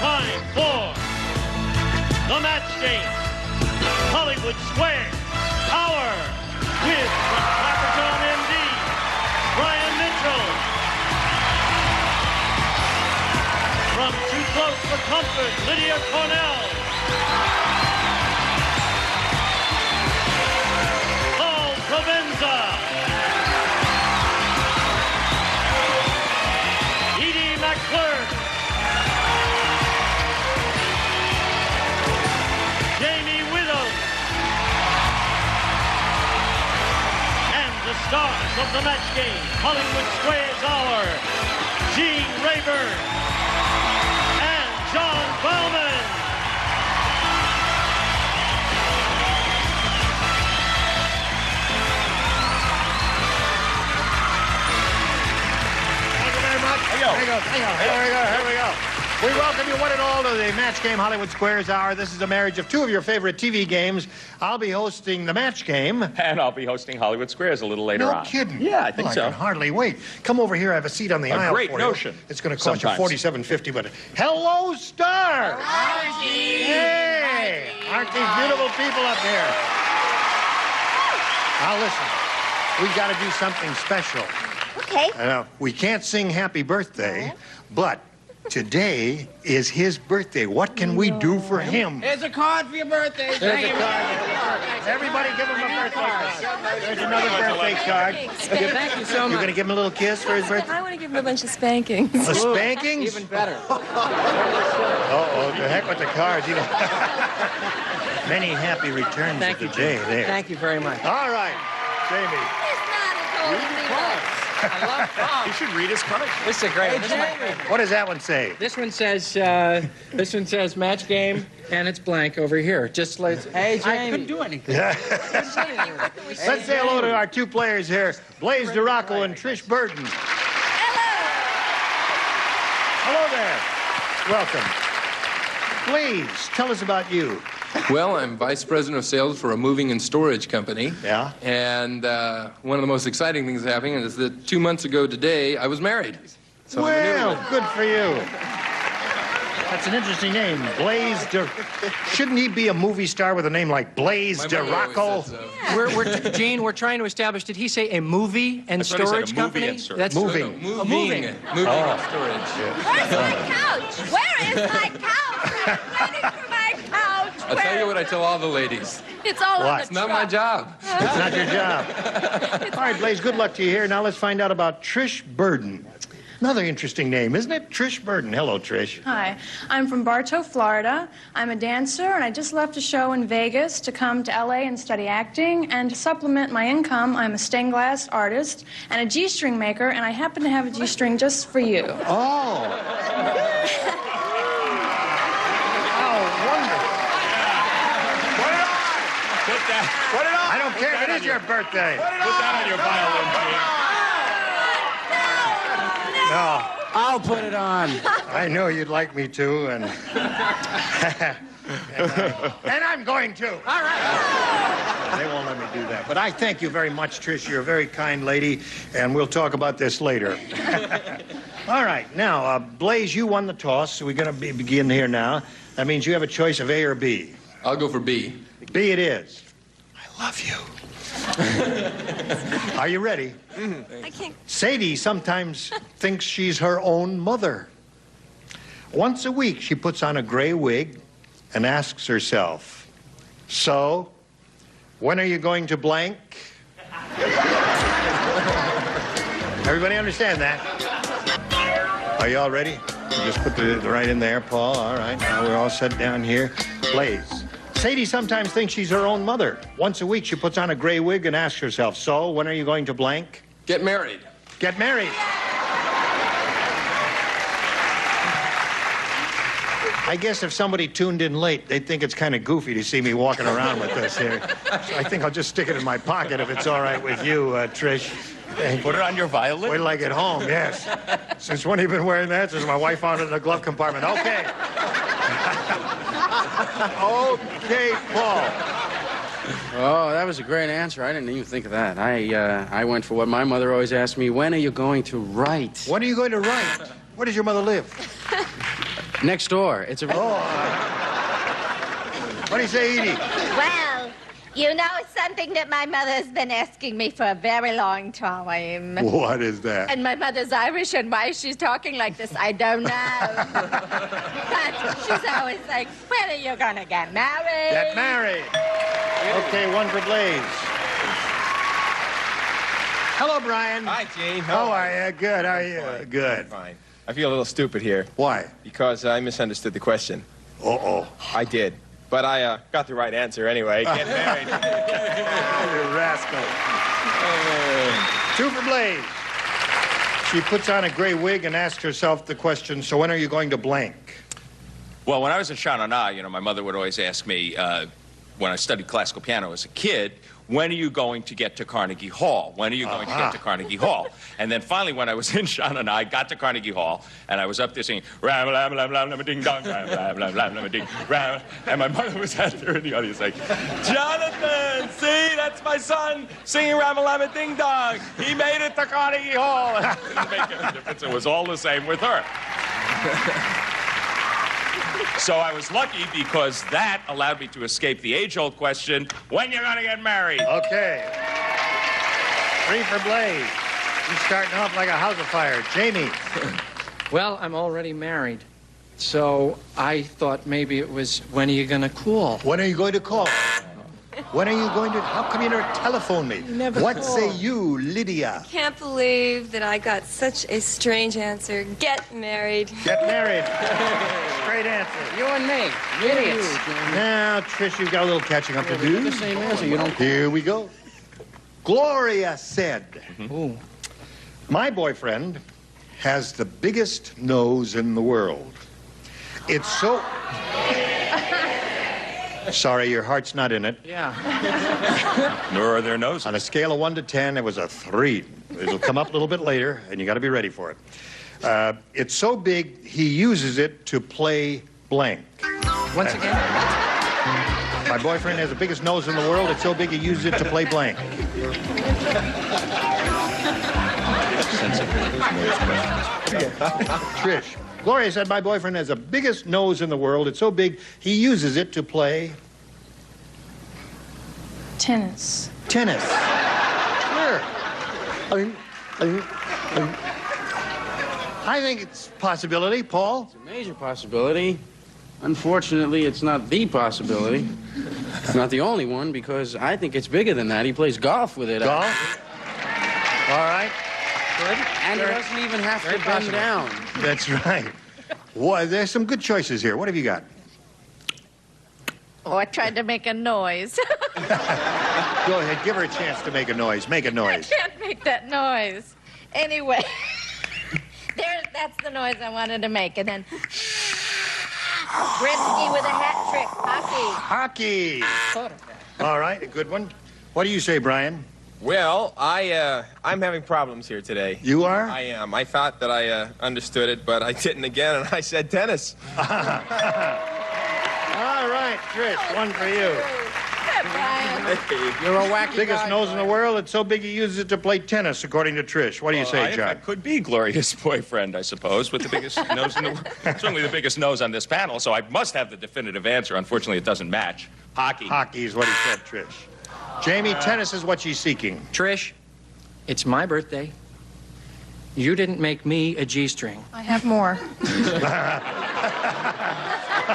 time for the match game. Hollywood Square Hour with from Clapperton, MD, Brian Mitchell. From Too Close for Comfort, Lydia Cornell. Provenza, Edie McClurg, Widdoes, and the stars of the match game, Hollywood Squares Hour, Gene Rayburn and John Bowman. Here we go. We welcome you one and all to the match game Hollywood Squares Hour. This is a marriage of two of your favorite TV games. I'll be hosting the match game. And I'll be hosting Hollywood Squares a little later on. No kidding. Yeah, I think so. I can hardly wait. Come over here. I have a seat on the aisle great for notion. you. It's going to cost you $47.50, but hello, stars! Marty! Hey! Aren't these beautiful people up here? Now listen, we've got to do something special. Okay. We can't sing happy birthday, but today is his birthday. What can we do for him? There's a card for your birthday. There's a card. Everybody give him a birthday card. There's another birthday card. Thank you so You're much. going to give him a little kiss for his birthday? I want to give him a bunch of spankings. A spankings? Even better. Uh-oh, the heck with the cards. You know. Many happy returns Thank of you, the day Jim. there. Thank you very much. All right, Jamie. I love Bob. You should read his card. This is a great. What does that one say? This one says match game, and it's blank over here. Just like hey, Jamie. I couldn't do anything. Yeah. Let's say hello to our two players here, Blaze DeRocco and Trish Burton. Hello there. Welcome. Blaze, tell us about you. Well, I'm vice president of sales for a moving and storage company. Yeah. And one of the most exciting things happening is that 2 months ago today, I was married. So Well, good for you. That's an interesting name, Blaze Shouldn't he be a movie star with a name like Blaze My mother always DeRocco? said so. Gene, we're trying to establish. Did he say a movie and That's what he said, storage a movie company? and storage. That's Moving. Moving. moving. Moving and storage. Where's my couch? Where is my couch? I'm waiting for my couch. I'll tell you what I tell all the ladies. It's all What? on the It's not my job. It's not your job. All right, Blaze, good luck to you here. Now let's find out about Trish Burton. Another interesting name, isn't it? Trish Burton. Hello, Trish. Hi, I'm from Bartow, Florida. I'm a dancer, and I just left a show in Vegas to come to LA and study acting. And to supplement my income, I'm a stained glass artist and a G-string maker, and I happen to have a G-string just for you. Oh. Put it on. I don't care if it is your birthday. Put that on your violin, Gene. No, I'll put it on. I know you'd like me to, and and I'm going to. All right. They won't let me do that. But I thank you very much, Trish. You're a very kind lady, and we'll talk about this later. All right, now, Blaze, you won the toss, so we're going to begin here now. That means you have a choice of A or B. I'll go for B. B it is. I love you. Are you ready? I can't. Sadie sometimes thinks she's her own mother. Once a week, she puts on a gray wig and asks herself, so, when are you going to blank? Everybody understand that? Are you all ready? You just put the right in there, Paul. All right, now we're all set down here. Blaze. Sadie sometimes thinks she's her own mother. Once a week, she puts on a gray wig and asks herself, so, when are you going to blank? Get married. Get married. I guess if somebody tuned in late, they'd think it's kind of goofy to see me walking around with this here. So I think I'll just stick it in my pocket if it's all right with you, Trish. Put it on your violin. Wait till I get home, yes. Since when have you been wearing that? Since my wife found it in the glove compartment. Okay. Okay, Paul. Oh, that was a great answer. I didn't even think of that. I went for what my mother always asked me, when are you going to write? When are you going to write? Where does your mother live? Next door. It's a... What do you say, Edie? Well, you know, it's something that my mother's been asking me for a very long time. What is that? And my mother's Irish, and why she's talking like this, I don't know. But she's always like, when are you gonna get married? Get married. Okay, one for Blaze. Hello, Brian. Hi, Gene. How are you? Good. How are you? Fine. Good. Fine. I feel a little stupid here. Why? Because I misunderstood the question. Uh-oh. I did. But I got the right answer anyway. Get married. You rascal. Two for Blaze. She puts on a gray wig and asks herself the question, so when are you going to blank? Well, when I was in Shanana, you know, my mother would always ask me, when I studied classical piano as a kid, when are you going to get to Carnegie Hall? When are you going to get to Carnegie Hall? And then finally, when I was in Shanana, I got to Carnegie Hall, and I was up there singing, ram, lam, lam, lam, lam, ding, dong, ram, lam, lam, lam, lam, ding, ram. And my mother was out there in the audience like, Jonathan, see, that's my son singing ram, lam, ding, dong. He made it to Carnegie Hall. And it didn't make any difference. It was all the same with her. So I was lucky because that allowed me to escape the age-old question, when you gonna get married? Okay. Three for Blaze. He's starting off like a house of fire. Jamie. Well, I'm already married. So I thought maybe it was, when are you going to call? When are you going to call? When are you going to... How come you never telephone me? Never What call. say you, Lydia? Can't believe that I got such a strange answer. Get married. Get married. Great answer. You and me. Idiots. Now, Trish, you've got a little catching up to do. The same answer. You don't... Here we go. Gloria said, Ooh. my boyfriend has the biggest nose in the world. It's so... Sorry, your heart's not in it. Yeah. Nor are their noses. On a scale of 1 to 10, it was a 3. It'll come up a little bit later, and you got to be ready for it. It's so big, he uses it to play blank. Once again. My boyfriend has the biggest nose in the world. It's so big, he uses it to play blank. Trish. Gloria said, my boyfriend has the biggest nose in the world. It's so big, he uses it to play... Tennis. tennis. Sure. I think it's a possibility. Paul? It's a major possibility. Unfortunately, it's not the possibility. It's not the only one, because I think it's bigger than that. He plays golf with it. Golf? All right. Good. And he doesn't even have to bend down. That's right. Well, there's some good choices here. What have you got? Oh, I tried to make a noise. Go ahead. Give her a chance to make a noise. Make a I noise. can't make that noise. Anyway, that's the noise I wanted to make. And then, Gretzky with a hat trick. Hockey. Hockey. All right. A good one. What do you say, Brian? Well, I'm having problems here today. You are? I am. I thought that I understood it, but I didn't again, and I said tennis. All right, Trish, one for you. You're a wacky Biggest guy, nose in the Brian. world. It's so big he uses it to play tennis, according to Trish. What do you say, I John? could be Gloria's boyfriend, I suppose, with the biggest nose in the world. Certainly the biggest nose on this panel, so I must have the definitive answer. Unfortunately, it doesn't match. Hockey. Hockey is what he said, Trish. Jamie, tennis is what she's seeking. Trish, it's my birthday. You didn't make me a G-string. I have more.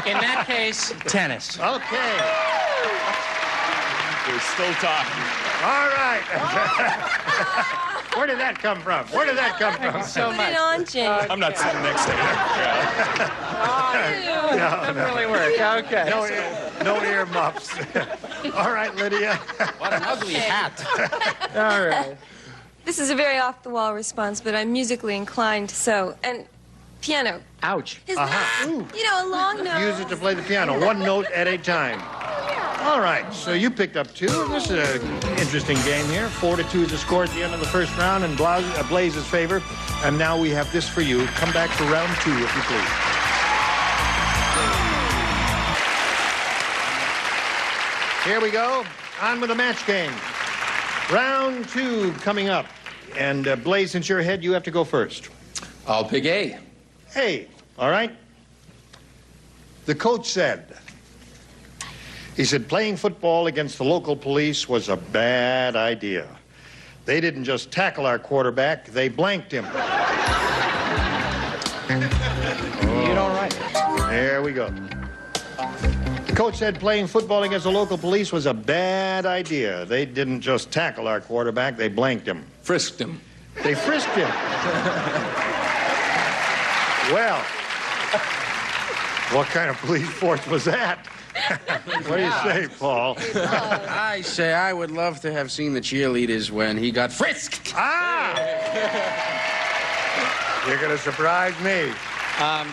In that case, tennis. Okay. There's still time. All right. Where did that come from? Where did that come from? So Put much. it on, Jane. I'm not sitting next to you. That really worked. Okay. No ear muffs. All right, Lydia. What an ugly hat. All right. This is a very off-the-wall response, but I'm musically inclined, so... And piano. Ouch. Is that, you know, a long note. Use it to play the piano, one note at a time. All right, so you picked up 2. This is an interesting game here. 4-2 is the score at the end of the first round in Blaze's favor. And now we have this for you. Come back for round 2, if you please. Here we go. On with the match game. Round 2 coming up. And Blaze, since you're ahead, you have to go first. I'll pick A. Hey, all right. The coach said, he said, playing football against the local police was a bad idea. They didn't just tackle our quarterback, they blanked him. You don't write it. There we go. The coach said playing football against the local police was a bad idea. They didn't just tackle our quarterback, they blanked him. Frisked him. They frisked him. Well, what kind of police force was that? What do you say, Paul? I say I would love to have seen the cheerleaders when he got frisked. Ah! You're going to surprise me. Where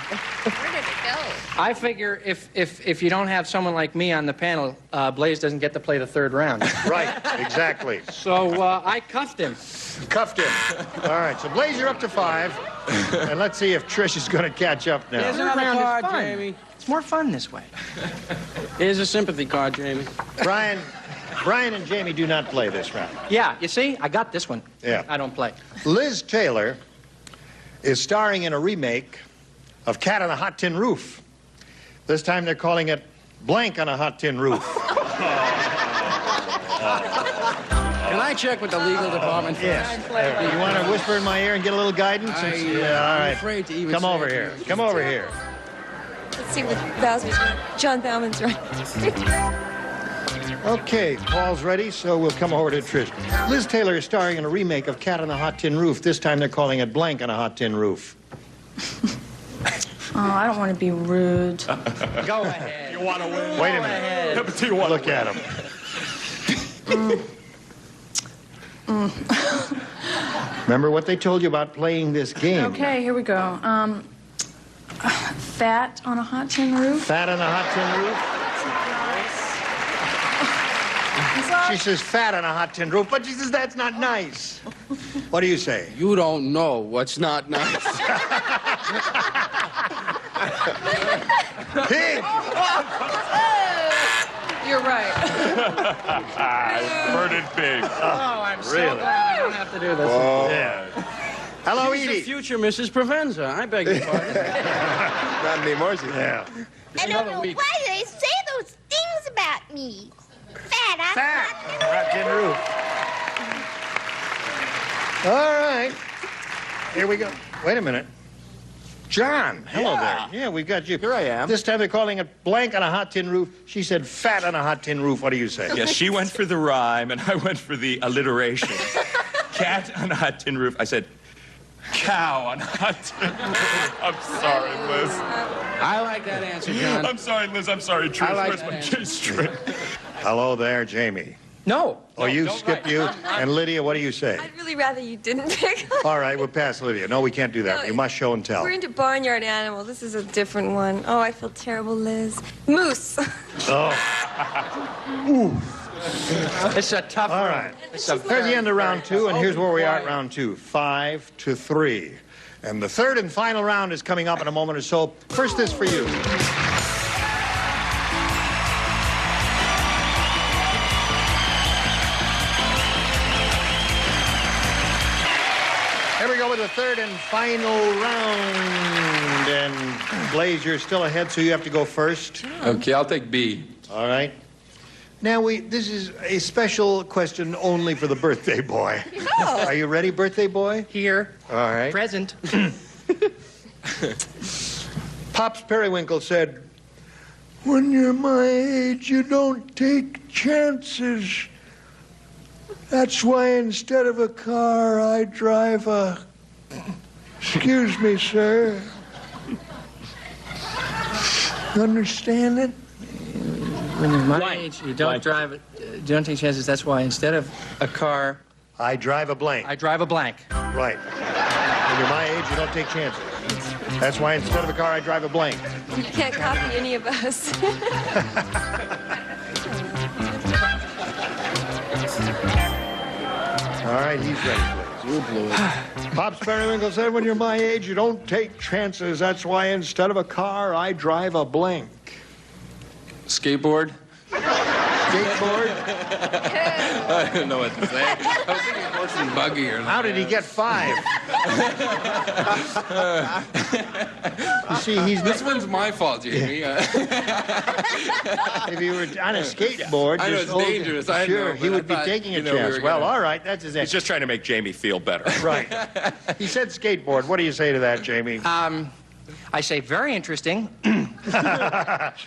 did it go? I figure if you don't have someone like me on the panel, Blaze doesn't get to play the third round. Right, exactly. So I cuffed him. Cuffed him. All right, so Blaze, you're up to 5. And let's see if Trish is going to catch up now. Here's Third another round is card, fun. Jamie. It's more fun this way. Here's a sympathy card, Jamie. Brian and Jamie do not play this round. Yeah, you see? I got this one. Yeah. I don't play. Liz Taylor is starring in a remake of Cat on a Hot Tin Roof. This time they're calling it Blank on a Hot Tin Roof. Can I check with the legal department first? Yes. You want to whisper in my ear and get a little guidance? Yeah, all right. I'm afraid to even Come say over it. here. Come over here. Let's see what John Bauman's right. Okay, Paul's ready, so we'll come over to Trish. Liz Taylor is starring in a remake of Cat on a Hot Tin Roof. This time they're calling it Blank on a Hot Tin Roof. Oh, I don't want to be rude. Go ahead. You want to win? Wait a minute. Look at him. Remember what they told you about playing this game? Okay, here we go. Fat on a hot tin roof. Fat on a hot tin roof? She says fat on a hot tin roof, but she says that's not nice. What do you say? You don't know what's not nice. Pig! You're right. Murdered pig. Oh, I'm so Really? glad I don't have to do this. Yeah. Hello, She's the Edie. future Mrs. Provenza. I beg your pardon. Not anymore, yeah. I don't know why they say those things about me. Fat, huh? Fat on a hot tin roof. All right. Here we go. Wait a minute. John, hello there. Yeah, we've got you. Here I am. This time they're calling it Blank on a Hot Tin Roof. She said fat on a hot tin roof. What do you say? Yes, she went for the rhyme, and I went for the alliteration. Cat on a hot tin roof. I said, cow on a hot tin roof. I'm sorry, Liz. I like that answer, John. I'm sorry, Liz. I'm sorry, Trish. I like Where's that my answer. J string? Hello there, Jamie. No. Oh, you don't skip write. you. And Lydia, what do you say? I'd really rather you didn't pick. All right, we'll pass Lydia. No, we can't do that. No, You must show and tell. We're into barnyard animals. This is a different one. Oh, I feel terrible, Liz. Moose. Oh, It's a tough all one. right. It's a There's the end of round 2, and here's where we are at round 2. 5-3. And the third and final round is coming up in a moment or so. First, this for you. Here we go with the third and final round. And Blaze, you're still ahead, so you have to go first. Okay, I'll take B. All right. Now, this is a special question only for the birthday boy. Are you ready, birthday boy? Here. All right. Present. Pops Periwinkle said, when you're my age, you don't take chances. That's why instead of a car, I drive a... Excuse me, sir. Understand it? When you're my age, you don't drive it. You don't take chances. That's why instead of a car, I drive a blank. I drive a blank. Right. When you're my age, you don't take chances. That's why instead of a car, I drive a blank. You can't copy any of us. All right, he's ready, please. You blew it. Pops Periwinkle said, when you're my age, you don't take chances. That's why instead of a car, I drive a blank. Skateboard? Skateboard? I don't know what to say. I was thinking horse Nothing buggier. How did he get 5? You see, This one's my fault, Jamie. if he were on a skateboard, I know just it's dangerous. I sure, know, he but would be I thought, taking a you know, we chance. were Well, gonna- all right, that's his He's just trying to make Jamie feel better. Right. He said skateboard. What do you say to that, Jamie? I say very interesting.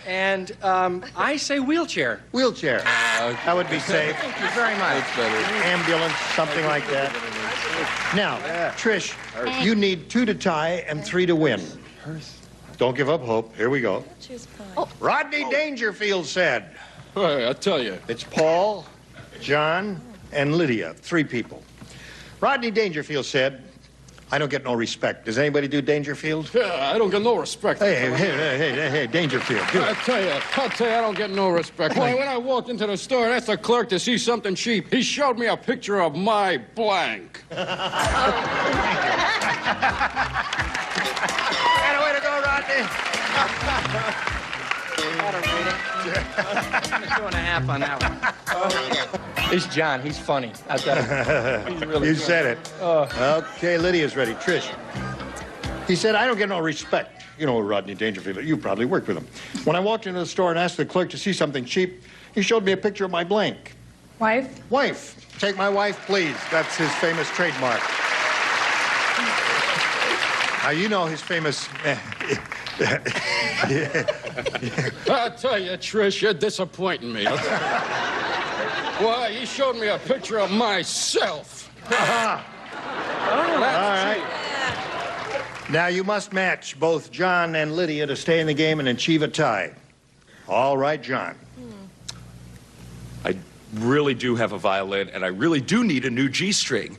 And I say wheelchair. Wheelchair. That would be safe. Thank you very much. That's better. Ambulance, something like that. Now, Trish, you need 2 to tie and 3 to win. Don't give up hope. Here we go. Rodney Dangerfield said, Hey, I tell you. it's Paul, John, and Lydia. 3 people. Rodney Dangerfield said, I don't get no respect. Does anybody do Dangerfield? Yeah, I don't get no respect. Hey, Dangerfield, do I it. tell you, I don't get no respect. Why, when I walked into the store and asked the clerk to see something cheap, he showed me a picture of my blank. And a way to go, Rodney. Got a rating. 2.5 on that one. This John, he's funny. I've got him. He's really You funny. said it. Okay, Lydia's ready. Trish. He said, I don't get no respect. You know Rodney Dangerfield. You probably worked with him. When I walked into the store and asked the clerk to see something cheap, he showed me a picture of my blank. Wife? Wife. Take my wife, please. That's his famous trademark. Now, you know his famous... I tell you, Trish, you're disappointing me. Why, he showed me a picture of myself. All right. Now, you must match both John and Lydia to stay in the game and achieve a tie. All right, John. I really do have a violin, and I really do need a new G-string.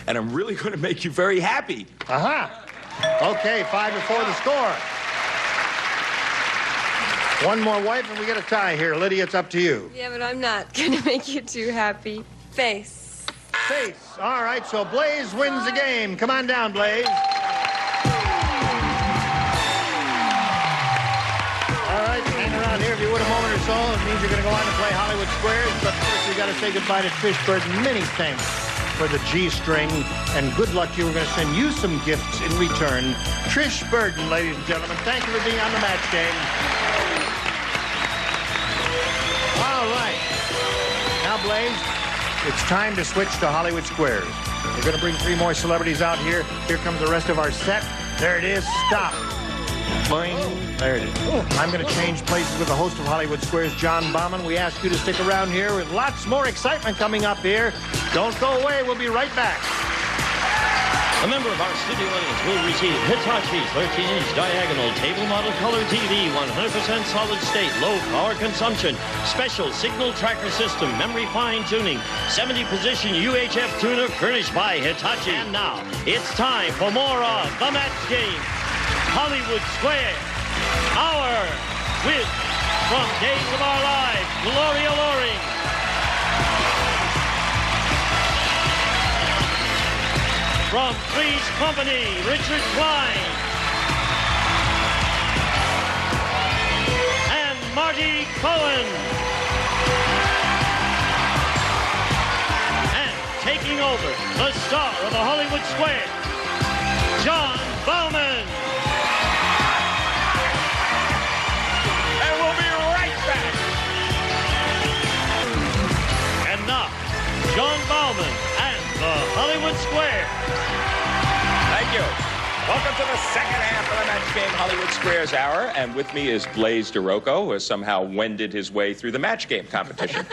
And I'm really going to make you very happy. Okay, 5-4 the score. One more wife and we get a tie here. Lydia, it's up to you. Yeah, but I'm not going to make you too happy. Face. Face. All right, so Blaze wins the game. Come on down, Blaze. All right, hang around here if you would a moment or so. It means you're going to go on to play Hollywood Squares. But first, we got to say goodbye to Trish Burton. Many thanks for the G-string, and good luck to you. We're going to send you some gifts in return. Trish Burton, ladies and gentlemen, thank you for being on the match game. All right. Now, Blaze, it's time to switch to Hollywood Squares. We're going to bring 3 more celebrities out here. Here comes the rest of our set. There it is. Stop. Boing. There it is. I'm going to change places with the host of Hollywood Squares, John Bauman. We ask you to stick around here with lots more excitement coming up here. Don't go away. We'll be right back. A member of our studio audience will receive Hitachi's 13-inch diagonal table model color TV, 100% solid state, low power consumption, special signal tracker system, memory fine-tuning, 70-position UHF tuner furnished by Hitachi. And now, it's time for more of The Match Game. Hollywood Square, our with, from Days of Our Lives, Gloria Loring. From Three's Company, Richard Kline. And Marty Cohen. And taking over, the star of the Hollywood Square, John Bauman. And we'll be right back. And now, John Bauman and the Hollywood Square. Thank you. Welcome to the second half of the Match Game Hollywood Squares Hour. And with me is Blaze DeRocco, who has somehow wended his way through the Match Game competition.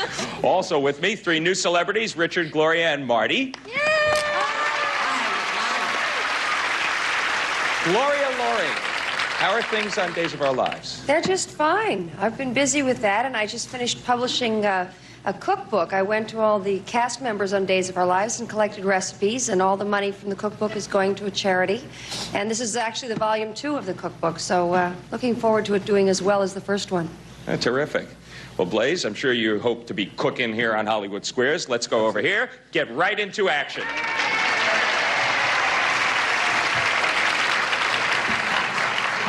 Also with me, 3 new celebrities, Richard, Gloria, and Marty. Gloria Loring, how are things on Days of Our Lives? They're just fine. I've been busy with that, and I just finished publishing a cookbook. I went to all the cast members on Days of Our Lives and collected recipes, and all the money from the cookbook is going to a charity. And this is actually the volume 2 of the cookbook, so looking forward to it doing as well as the first one. Terrific. Well, Blaze, I'm sure you hope to be cooking here on Hollywood Squares. Let's go over here, get right into action.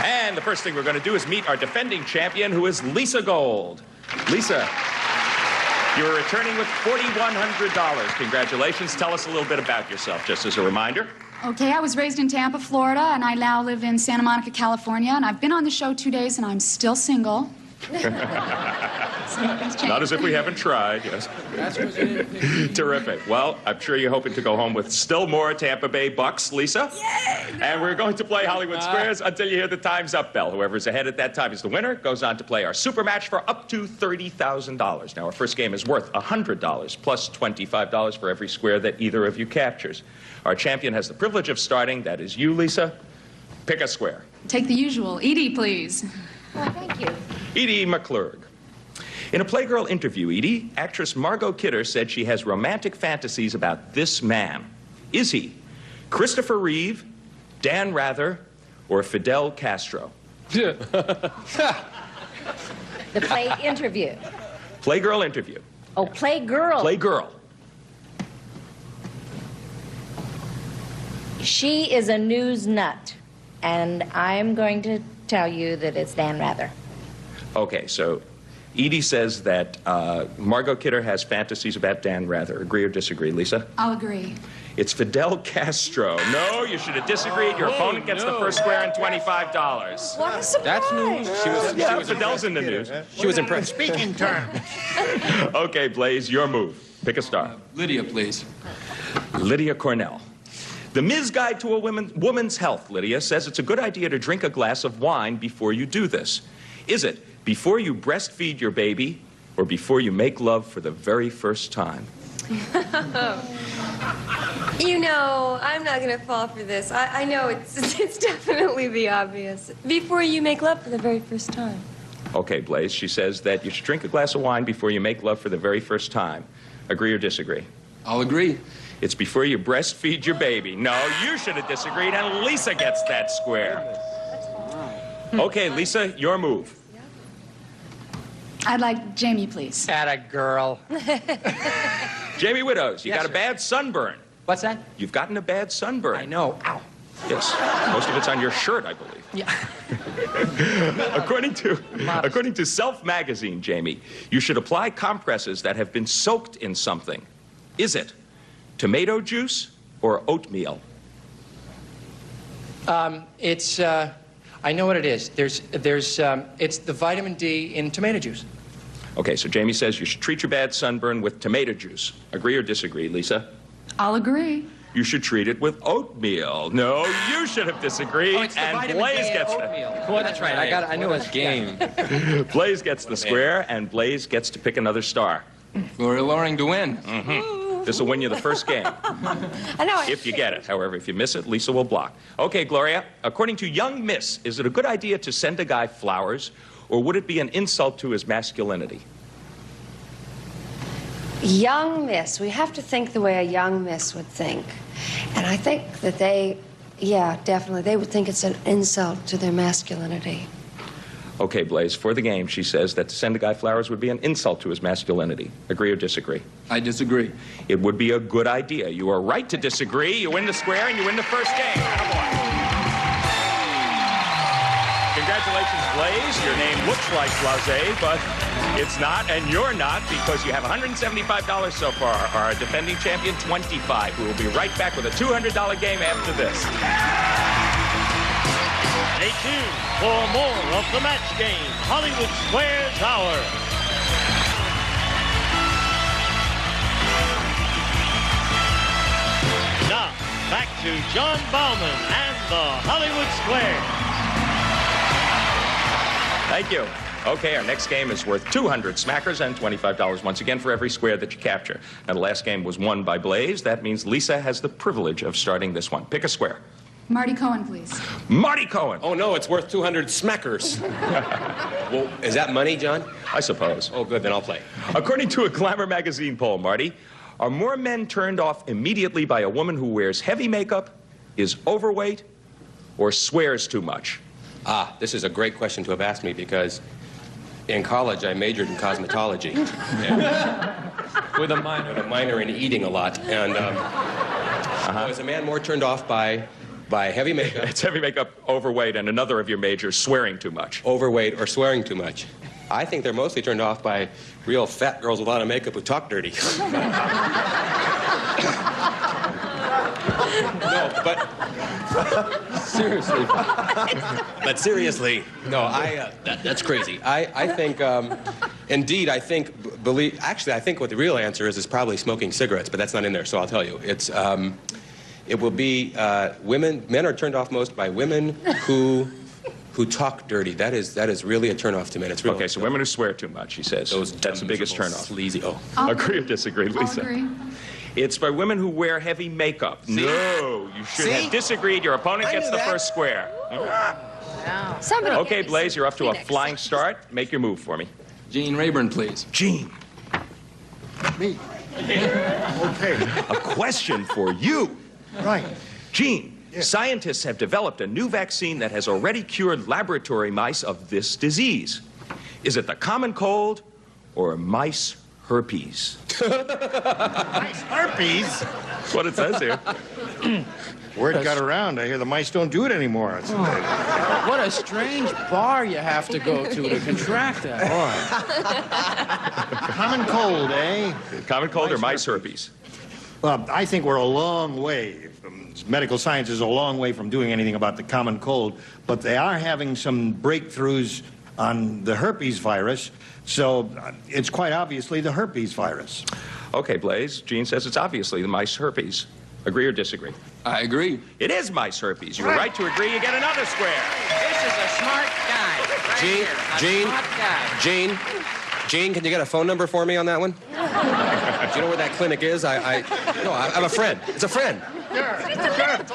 And the first thing we're going to do is meet our defending champion, who is Lisa Gold. Lisa, You're returning with $4,100. Congratulations. Tell us a little bit about yourself, just as a reminder. Okay, I was raised in Tampa, Florida, and I now live in Santa Monica, California, and I've been on the show 2 days, and I'm still single. Not as if we haven't tried, yes. Terrific. Well, I'm sure you're hoping to go home with still more Tampa Bay bucks, Lisa. Yay! And we're going to play Hollywood Squares until you hear the Time's Up bell. Whoever's ahead at that time is the winner, goes on to play our super match for up to $30,000. Now, our first game is worth $100 plus $25 for every square that either of you captures. Our champion has the privilege of starting. That is you, Lisa. Pick a square. Take the usual. Edie, please. Oh, thank you. Edie McClurg. In a Playgirl interview, Edie, actress Margot Kidder said she has romantic fantasies about this man. Is he Christopher Reeve, Dan Rather, or Fidel Castro? The play interview. Playgirl interview. Oh, Playgirl. Playgirl. She is a news nut, and I'm going to tell you that it's Dan Rather. Okay, so Edie says that Margot Kidder has fantasies about Dan Rather. Agree or disagree, Lisa? I'll agree. It's Fidel Castro. No, you should have disagreed. Your opponent gets the first square and $25. What a surprise. That's news. Fidel's in the news. She was impressed. Speaking terms. Okay, Blaze, your move. Pick a star. Lydia, please. Lydia Cornell. The Ms. Guide to a Woman's Health, Lydia, says it's a good idea to drink a glass of wine before you do this. Is it before you breastfeed your baby or before you make love for the very first time? You know, I'm not going to fall for this. I know it's definitely the obvious. Before you make love for the very first time. Okay, Blaze, she says that you should drink a glass of wine before you make love for the very first time. Agree or disagree? I'll agree. It's before you breastfeed your baby. No, you should have disagreed, and Lisa gets that square. Okay, Lisa, your move. I'd like Jamie, please. Atta girl. Jamie Widdoes, you Yes, got a sir. bad sunburn. What's that? You've gotten a bad sunburn. I know. Ow. Yes, most of it's on your shirt, I believe. Yeah. According to Self Magazine, Jamie, you should apply compresses that have been soaked in something. Is it tomato juice or oatmeal? It's, I know what it is. It's the vitamin D in tomato juice. Okay, so Jamie says you should treat your bad sunburn with tomato juice. Agree or disagree, Lisa? I'll agree. You should treat it with oatmeal. No, you should have disagreed, Oh, it's the and vitamin Blaze D in gets oatmeal. Well, that's right. I knew it was game. Blaze gets the square, and Blaze gets to pick another star. Gloria Loring to win. Mm-hmm. This will win you the first game. I know. If you get it. However, if you miss it, Lisa will block. Okay, Gloria, according to Young Miss, is it a good idea to send a guy flowers, or would it be an insult to his masculinity? Young miss. We have to think the way a young miss would think. And I think that definitely, they would think it's an insult to their masculinity. Okay, Blaze, for the game, she says that to send a guy flowers would be an insult to his masculinity. Agree or disagree? I disagree. It would be a good idea. You are right to disagree. You win the square, and you win the first game. Attaboy. Congratulations, Blaze. Your name looks like Blase, but it's not, and you're not, because you have $175 so far. Our defending champion, $25. We will be right back with a $200 game after this. Stay tuned for more of the match game, Hollywood Squares Hour. Now, back to John Bauman and the Hollywood Squares. Thank you. Okay, our next game is worth 200 smackers and $25 once again for every square that you capture. Now, the last game was won by Blaze. That means Lisa has the privilege of starting this one. Pick a square. Marty Cohen, please. Marty Cohen. Oh, no, it's worth 200 smackers. Well, is that money, John? I suppose. Oh, good, then I'll play. According to a Glamour magazine poll, Marty, are more men turned off immediately by a woman who wears heavy makeup, is overweight, or swears too much? Ah, this is a great question to have asked me because in college I majored in cosmetology. With a minor in eating a lot. And is a man more turned off by heavy makeup? It's heavy makeup, overweight, and another of your majors, swearing too much. Overweight or swearing too much. I think they're mostly turned off by real fat girls with a lot of makeup who talk dirty. No, but seriously. But seriously, no, that's crazy. I think, indeed, I think, actually, I think what the real answer is probably smoking cigarettes, but that's not in there, so I'll tell you. It's, it will be men are turned off most by women who talk dirty. That is really a turnoff to men. It's real. Okay, so women who swear too much, he says. That's the biggest turnoff. Sleazy. Oh. Agree or disagree, Lisa? I'll agree. It's by women who wear heavy makeup. See? No, you should have disagreed. Your opponent gets the first square. Somebody Okay, Blaze, you're up to a flying start. Make your move for me. Gene Rayburn, please. Gene. Me. Okay. A question for you. Right. Gene, scientists have developed a new vaccine that has already cured laboratory mice of this disease. Is it the common cold or mice herpes? Mice herpes? That's what it says here. Word got around. I hear the mice don't do it anymore. What a strange bar you have to go to contract that. Common cold, eh? Common cold or mice herpes? Well, I think we're a long way. Medical science is a long way from doing anything about the common cold, but they are having some breakthroughs on the herpes virus, so it's quite obviously the herpes virus. Okay, Blaze, Gene says it's obviously the mice herpes. Agree or disagree? I agree. It is mice herpes. You were right to agree. You get another square. This is a smart guy. Right Gene, here. A smart guy. Gene, can you get a phone number for me on that one? Do you know where that clinic is? No, I have a friend. It's a friend. I'd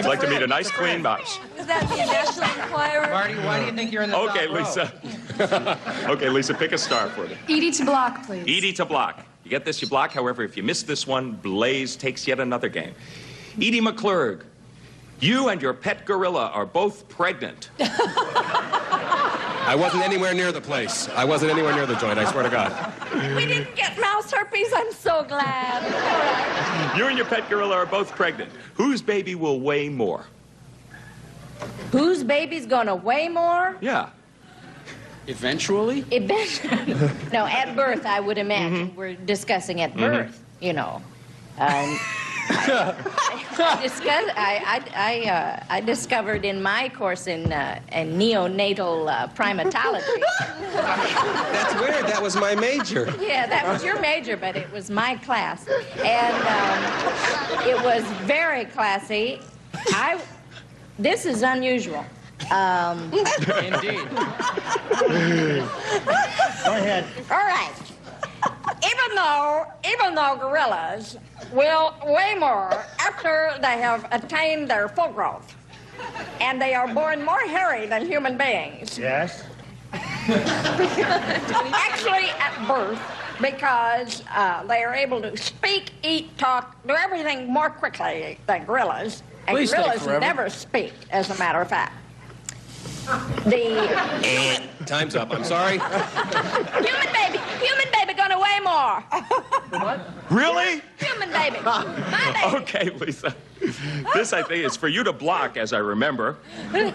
like to meet a nice, clean mouse. Was that the National Enquirer? Marty, why do you think you're in the top Okay, row? Lisa. Okay, Lisa, pick a star for me. Edie to block, please. Edie to block. You get this, you block. However, if you miss this one, Blaze takes yet another game. Edie McClurg, you and your pet gorilla are both pregnant. I wasn't anywhere near the place. I wasn't anywhere near the joint, I swear to God. We didn't get mouse herpes. I'm so glad. You and your pet gorilla are both pregnant. Whose baby will weigh more? Whose baby's gonna weigh more? Yeah. Eventually? No, at birth, I would imagine. We're discussing at birth, you know. I discovered in my course in neonatal primatology. That's weird. That was my major. Yeah, that was your major, but it was my class. And it was very classy. This is unusual. Indeed. Go ahead. All right. Even though gorillas will weigh more after they have attained their full growth, and they are born more hairy than human beings. Yes? Actually, at birth, because they are able to speak, eat, talk, do everything more quickly than gorillas. And Please take gorillas forever. never speak, as a matter of fact. Time's up. I'm sorry. Human baby gonna weigh more. What? Really? Human baby. My baby. Okay, Lisa. This, I think, is for you to block, as I remember. And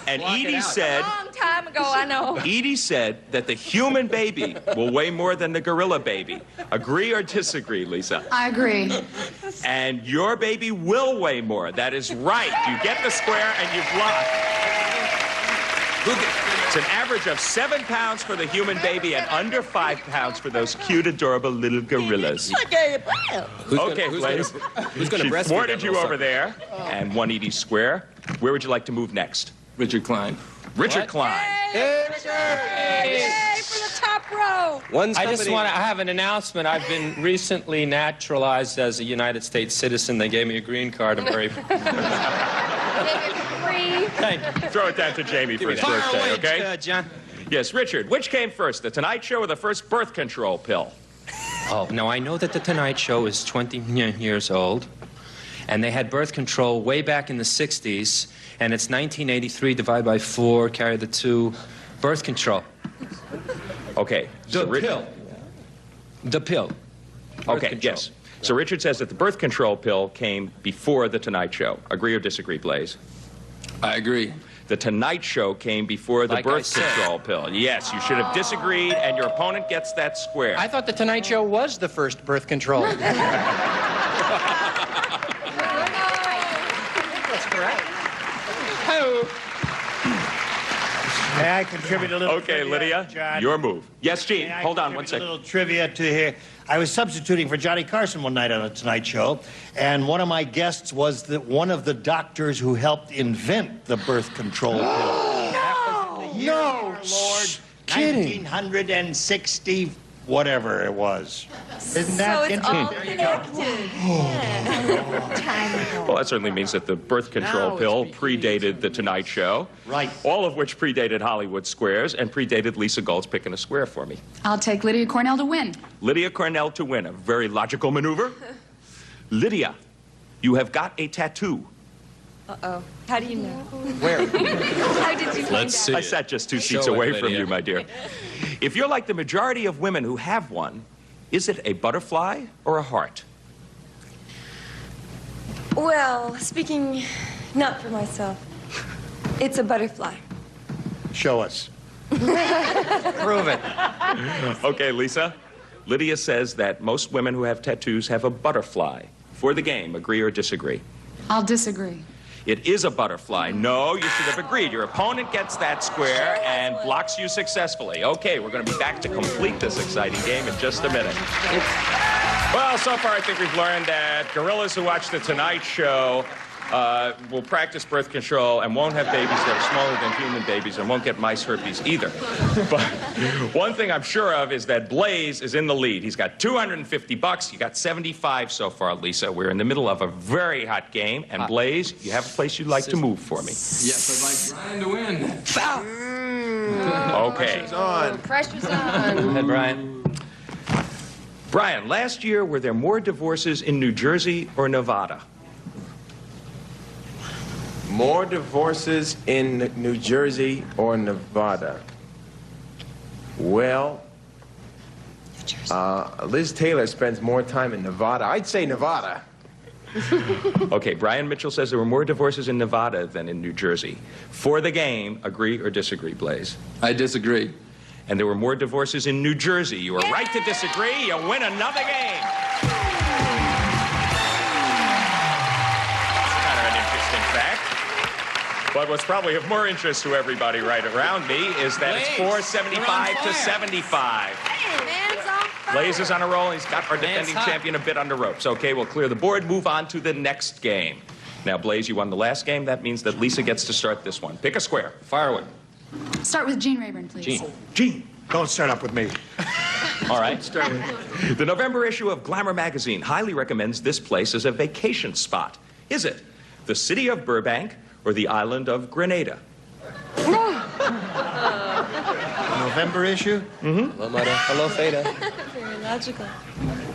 Edie said... A long time ago, I know. Edie said that the human baby will weigh more than the gorilla baby. Agree or disagree, Lisa? I agree. And your baby will weigh more. That is right. You get the square and you block. It's an average of 7 pounds for the human baby and under 5 pounds for those cute, adorable little gorillas. Okay, Blaze. Who's going to She breastfeed thwarted that you little over sucker? there and won Edie square. Where would you like to move next? Richard Kline. Richard Kline. Yay for the top row. One's I just company- want to have an announcement. I've been recently naturalized as a United States citizen. They gave me a green card. I'm very... Thank you. Throw it down to Jamie for his Fire birthday, away, okay? John. Yes, Richard, which came first, The Tonight Show or the first birth control pill? Oh, no, I know that The Tonight Show is 20 years old, and they had birth control way back in the 60s, and it's 1983 divided by 4, carry the 2, birth control. Okay. The pill. The pill. Okay, control. yes. So Richard says that the birth control pill came before The Tonight Show. Agree or disagree, Blaze? I agree. The Tonight Show came before the birth control pill. Yes, you should have disagreed, and your opponent gets that square. I thought the Tonight Show was the first birth control. That's correct. May I contribute a little Okay, trivia, Lydia, John? your move. Yes, Gene, May I hold on one contribute second. A little trivia to here. I was substituting for Johnny Carson one night on the Tonight Show, and one of my guests was one of the doctors who helped invent the birth control pill. That was in the year of our Lord, kidding. 1960, whatever it was. Isn't that interesting? Well, that certainly means that the birth control pill predated the Tonight Show. Right. All of which predated Hollywood Squares and predated Lisa Gold's picking a square for me. I'll take Lydia Cornell to win. Lydia Cornell to win. A very logical maneuver. Lydia, you have got a tattoo. Uh-oh. How do you know? Where? How did you find Let's out? see. I sat just two Show seats it, away from Lydia. you, my dear. If you're like the majority of women who have one, is it a butterfly or a heart? Well, speaking not for myself, it's a butterfly. Show us. Prove it. Okay, Lisa. Lydia says that most women who have tattoos have a butterfly. For the game, agree or disagree? I'll disagree. It is a butterfly. No, you should have agreed. Your opponent gets that square and blocks you successfully. Okay, we're going to be back to complete this exciting game in just a minute. Well, so far I think we've learned that gorillas who watch The Tonight Show will practice birth control and won't have babies that are smaller than human babies and won't get mice herpes either. But one thing I'm sure of is that Blaze is in the lead. He's got $250. You got 75 so far, Lisa. We're in the middle of a very hot game. And Blaze, you have a place you'd like to move for me. Yes, I'd like Brian to win. Okay. Pressure's on. Go ahead, Brian. Brian, last year, were there more divorces in New Jersey or Nevada? More divorces in New Jersey or Nevada? Well, Liz Taylor spends more time in Nevada. I'd say Nevada. Okay, Brian Mitchell says there were more divorces in Nevada than in New Jersey. For the game, agree or disagree, Blaze? I disagree. And there were more divorces in New Jersey. You were right to disagree. You win another game. That's kind of an interesting fact. But what's probably of more interest to everybody right around me is that it's 475 to 75. Blaze is on a roll. He's got our defending champion a bit on the ropes. Okay, we'll clear the board, move on to the next game. Now, Blaze, you won the last game. That means that Lisa gets to start this one. Pick a square. Fire away. Start with Gene Rayburn, please. Gene. Don't start up with me. All right. The November issue of Glamour magazine highly recommends this place as a vacation spot. Is it the city of Burbank or the island of Grenada? November issue? Mm-hmm. Hello, Mother. Hello, Theta. Very logical.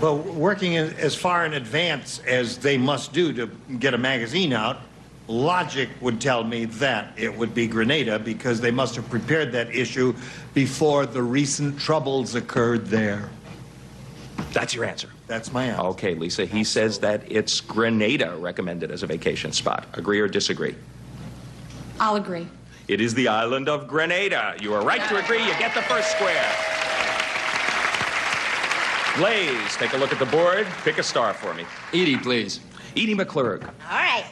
Well, working as far in advance as they must do to get a magazine out, logic would tell me that it would be Grenada because they must have prepared that issue before the recent troubles occurred there. That's your answer. That's my answer. Okay, Lisa. He says that it's Grenada recommended as a vacation spot. Agree or disagree? I'll agree. It is the island of Grenada. You are right to agree. You get the first square. Blaze, take a look at the board. Pick a star for me. Edie, please. Edie McClurg. All right.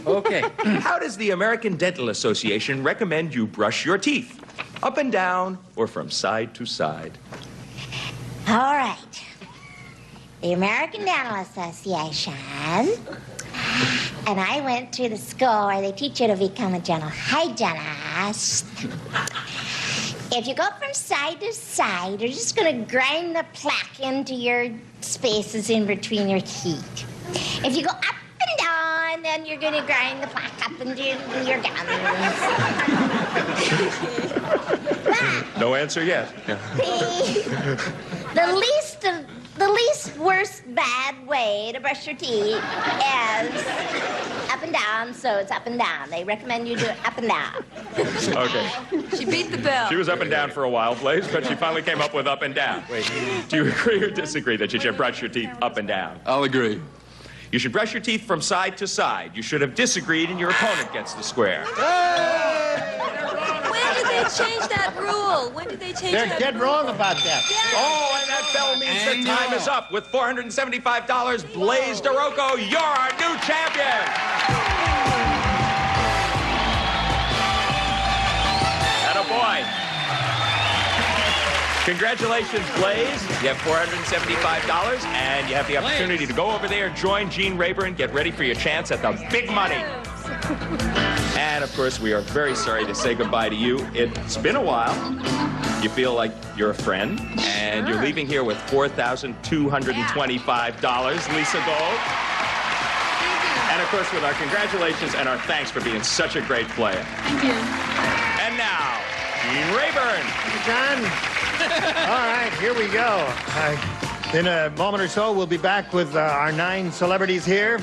Okay. How does the American Dental Association recommend you brush your teeth? Up and down or from side to side? All right. The American Dental Association. And I went to the school where they teach you to become a dental hygienist. If you go from side to side, you're just going to grind the plaque into your spaces in between your teeth. If you go up and down, then you're going to grind the plaque up into your gums. No answer yet. The least worst bad way to brush your teeth is up and down, so it's up and down. They recommend you do it up and down. Okay. She beat the bell. She was up and down for a while, Blaze, but she finally came up with up and down. Wait. Do you agree or disagree that you should brush your teeth up and down? I'll agree. You should brush your teeth from side to side. You should have disagreed and your opponent gets the square. When did they change that rule? When did they change that rule? They're dead wrong about that. Oh, and that bell means that time is up. With $475, Blaze DeRocco, you're our new champion. Attaboy. Congratulations, Blaze. You have $475, and you have the opportunity to go over there, join Gene Rayburn, get ready for your chance at the big money. And, of course, we are very sorry to say goodbye to you. It's been a while. You feel like you're a friend, and you're leaving here with $4,225, Lisa Gold. And, of course, with our congratulations and our thanks for being such a great player. Thank you. And now, Gene Rayburn. John. All right, here we go. In a moment or so, we'll be back with our 9 celebrities here,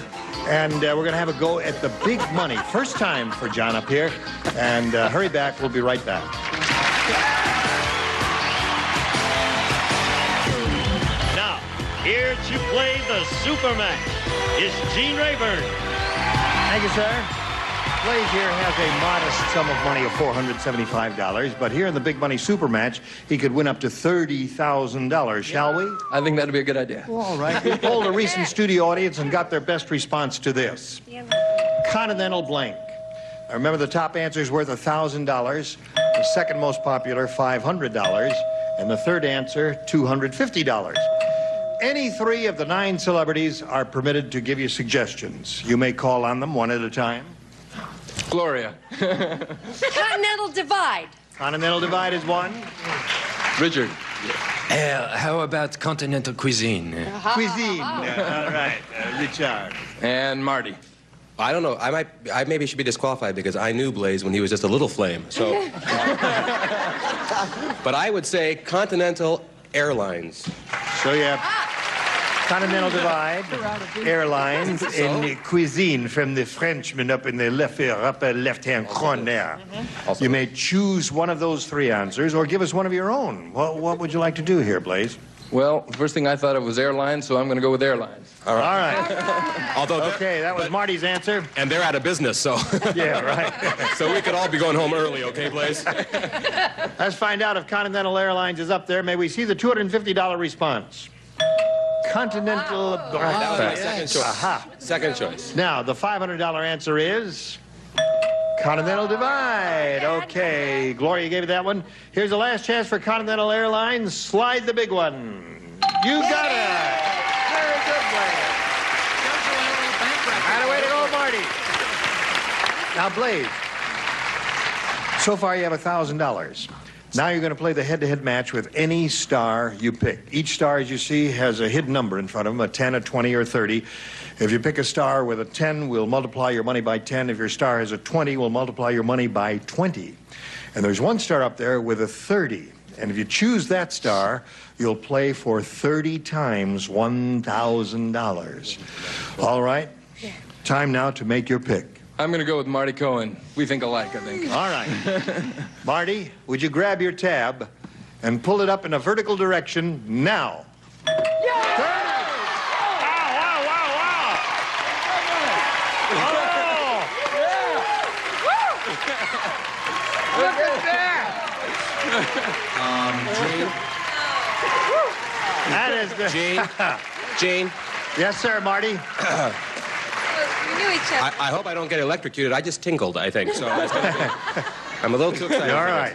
and we're going to have a go at the big money. First time for John up here, and hurry back. We'll be right back. Now, here to play the super match is Gene Rayburn. Thank you, sir. Blaze here has a modest sum of money of $475, but here in the big money super match, he could win up to $30,000, shall we? I think that'd be a good idea. Well, all right. We polled a recent studio audience and got their best response to this. Continental blank. Now, remember, the top answer is worth $1,000, the second most popular, $500, and the third answer, $250. Any 3 of the 9 celebrities are permitted to give you suggestions. You may call on them one at a time. Gloria. Continental Divide. Continental Divide is one. Richard. How about continental cuisine? Cuisine. All right. Richard. And Marty. I don't know. I maybe should be disqualified because I knew Blaze when he was just a little flame. So, but I would say Continental Airlines. So you have Continental Divide, Airlines, and cuisine from the Frenchman up in the upper left-hand corner. You may choose one of those 3 answers or give us one of your own. What would you like to do here, Blaze? Well, the first thing I thought of was airlines, so I'm going to go with airlines. All right. Although okay, that was Marty's answer. And they're out of business, so. Yeah, right. So we could all be going home early, okay, Blaze? Let's find out if Continental Airlines is up there. May we see the $250 response? Continental. That was my second choice. Aha. Second choice. Now, the $500 answer is Continental Divide. Okay, Gloria gave you that one. Here's the last chance for Continental Airlines. Slide the big one. You got it. Very good, Blaze. And away to go, Marty. Now, Blaze, so far you have $1,000. Now you're going to play the head-to-head match with any star you pick. Each star, as you see, has a hidden number in front of them, a 10, a 20, or 30. If you pick a star with a 10, we'll multiply your money by 10. If your star has a 20, we'll multiply your money by 20. And there's one star up there with a 30. And if you choose that star, you'll play for 30 times $1,000. All right? Yeah. Time now to make your pick. I'm going to go with Marty Cohen. We think alike, I think. All right. Marty, would you grab your tab and pull it up in a vertical direction now? Yeah! 30! Wow, wow, wow, wow! Oh! Yeah! Look at that! That is the... Gene? Yes, sir, Marty? I hope I don't get electrocuted. I just tingled, I think. So I'm a little too excited. All right.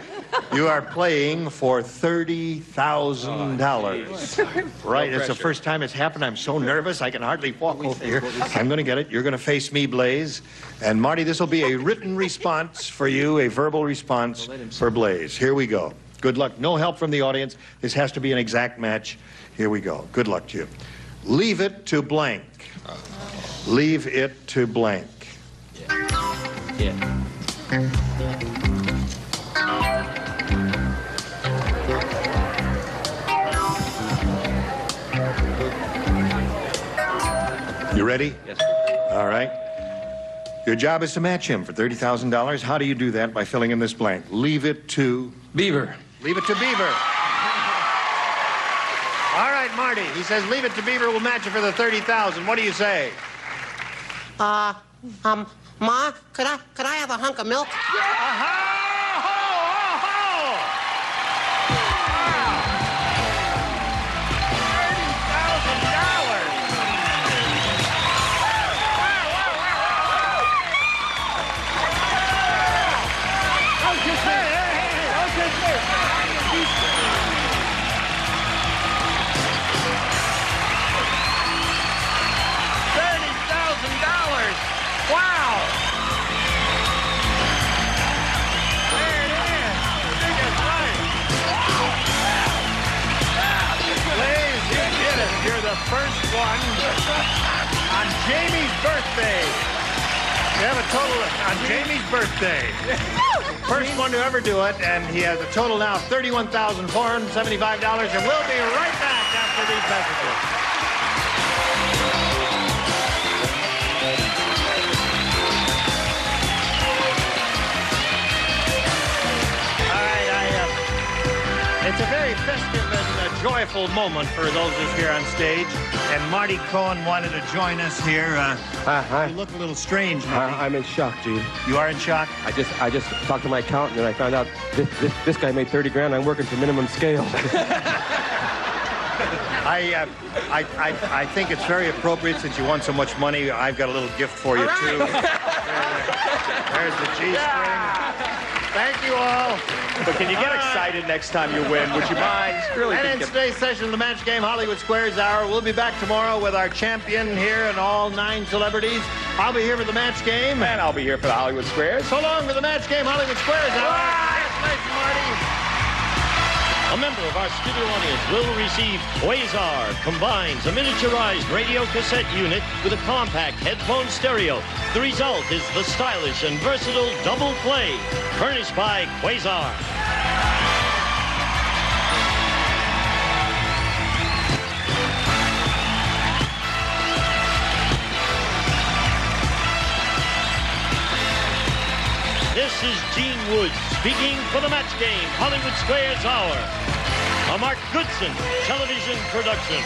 You are playing for $30,000. Right. It's the first time it's happened. I'm so nervous I can hardly walk over here. I'm going to get it. You're going to face me, Blaze. And Marty, this will be a written response for you, a verbal response for Blaze. Here we go. Good luck. No help from the audience. This has to be an exact match. Here we go. Good luck to you. Leave it to blank. Leave it to blank. Yeah. You ready? Yes, sir. All right. Your job is to match him for $30,000. How do you do that? By filling in this blank. Leave it to... Beaver. Leave it to Beaver. All right, Marty. He says leave it to Beaver. We'll match it for the $30,000. What do you say? Ma, could I have a hunk of milk? Wow! There it is. I think it's right. Blaze, you did it. You're the first one on Jamie's birthday. We have a total on Jamie's birthday. First one to ever do it, and he has a total now of $31,475, and we'll be right back after these messages. It's a very festive and joyful moment for those of us here on stage. And Marty Cohen wanted to join us here. You look a little strange, Marty. I'm in shock, Gene. You are in shock? I just talked to my accountant and I found out this guy made 30 grand. I'm working to minimum scale. I think it's very appropriate since you won so much money. I've got a little gift for you, too. There's the G-string. Thank you all. But can you get excited next time you win? Would you mind? Really? And in today's session of the Match Game Hollywood Squares Hour, we'll be back tomorrow with our champion here and all 9 celebrities. I'll be here for the Match Game. And I'll be here for the Hollywood Squares. So long for the Match Game Hollywood Squares Hour. Congratulations, Marty. A member of our studio audience will receive Quasar, combines a miniaturized radio cassette unit with a compact headphone stereo. The result is the stylish and versatile double play, furnished by Quasar. This is Gene Woods speaking for the Match Game Hollywood Squares Hour, a Mark Goodson television production.